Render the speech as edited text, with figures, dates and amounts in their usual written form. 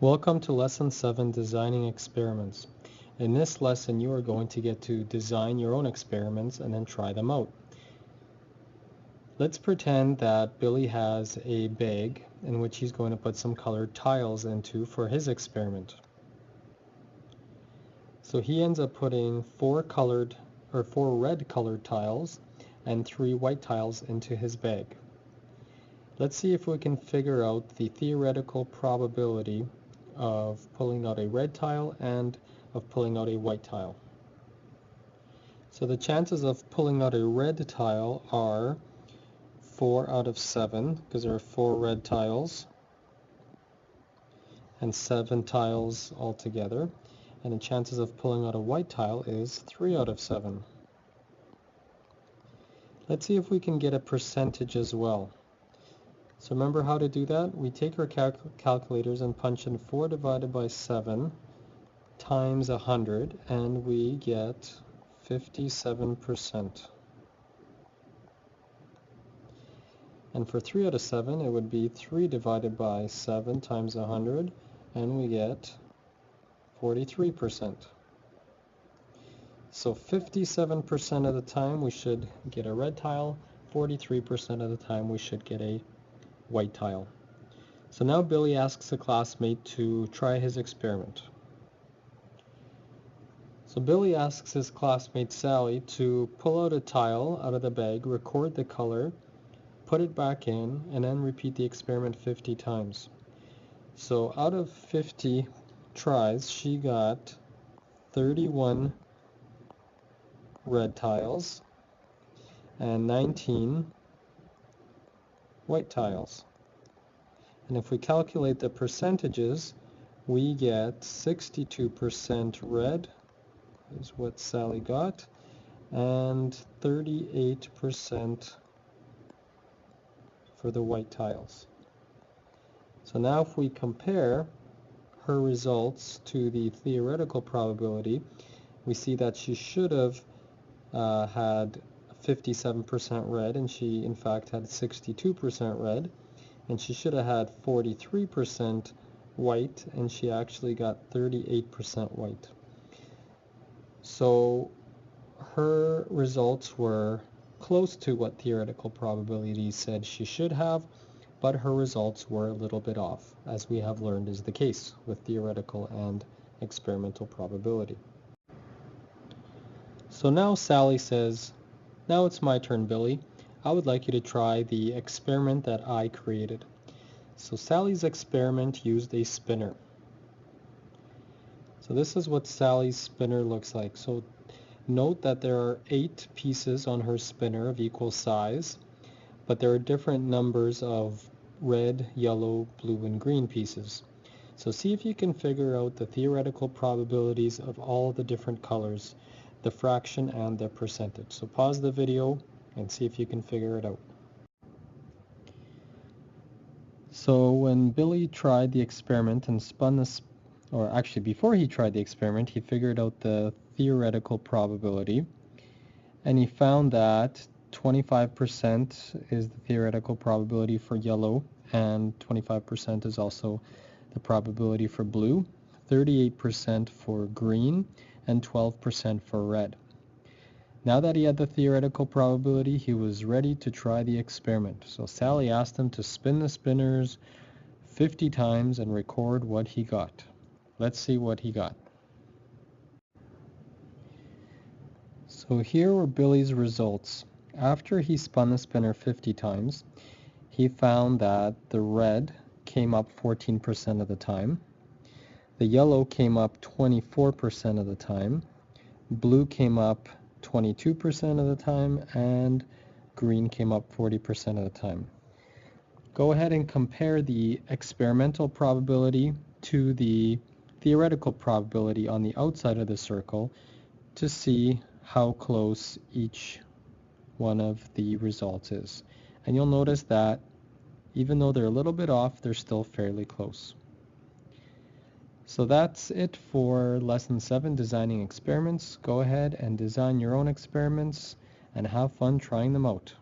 Welcome to Lesson 7, Designing Experiments. In this lesson, you are going to get to design your own experiments and then try them out. Let's pretend that Billy has a bag in which he's going to put some colored tiles into for his experiment. So he ends up putting four red colored tiles and 3 white tiles into his bag. Let's see if we can figure out the theoretical probability of pulling out a red tile and of pulling out a white tile. So the chances of pulling out a red tile are 4 out of 7, because there are 4 red tiles and 7 tiles altogether. And the chances of pulling out a white tile is 3 out of 7. Let's see if we can get a percentage as well. So remember how to do that? We take our calculators and punch in 4 divided by 7 times 100, and we get 57%. And for 3 out of 7, it would be 3 divided by 7 times 100, and we get 43%. So 57% of the time we should get a red tile, 43% of the time we should get a white tile. So now Billy asks a classmate to try his experiment. So Billy asks his classmate Sally to pull out a tile out of the bag, record the color, put it back in, and then repeat the experiment 50 times. So out of 50 tries, she got 31 red tiles and 19 white tiles. And if we calculate the percentages, we get 62% red is what Sally got, and 38% for the white tiles. So now if we compare her results to the theoretical probability, we see that she should have had 57% red, and she in fact had 62% red, and she should have had 43% white, and she actually got 38% white. So her results were close to what theoretical probability said she should have, but her results were a little bit off, as we have learned is the case with theoretical and experimental probability. So now Sally says, "Now it's my turn, Billy. I would like you to try the experiment that I created." So Sally's experiment used a spinner. So this is what Sally's spinner looks like. So note that there are 8 pieces on her spinner of equal size, but there are different numbers of red, yellow, blue, and green pieces. So see if you can figure out the theoretical probabilities of all the different colors, the fraction and the percentage. So pause the video and see if you can figure it out. So when Billy tried the experiment and spun this, or actually before he tried the experiment, he figured out the theoretical probability, and he found that 25% is the theoretical probability for yellow, and 25% is also the probability for blue, 38% for green, and 12% for red. Now that he had the theoretical probability, he was ready to try the experiment. So Sally asked him to spin the spinners 50 times and record what he got. Let's see what he got. So here were Billy's results. After he spun the spinner 50 times, he found that the red came up 14% of the time, the yellow came up 24% of the time, blue came up 22% of the time, and green came up 40% of the time. Go ahead and compare the experimental probability to the theoretical probability on the outside of the circle to see how close each one of the results is. And you'll notice that even though they're a little bit off, they're still fairly close. So that's it for Lesson 7, Designing Experiments. Go ahead and design your own experiments and have fun trying them out.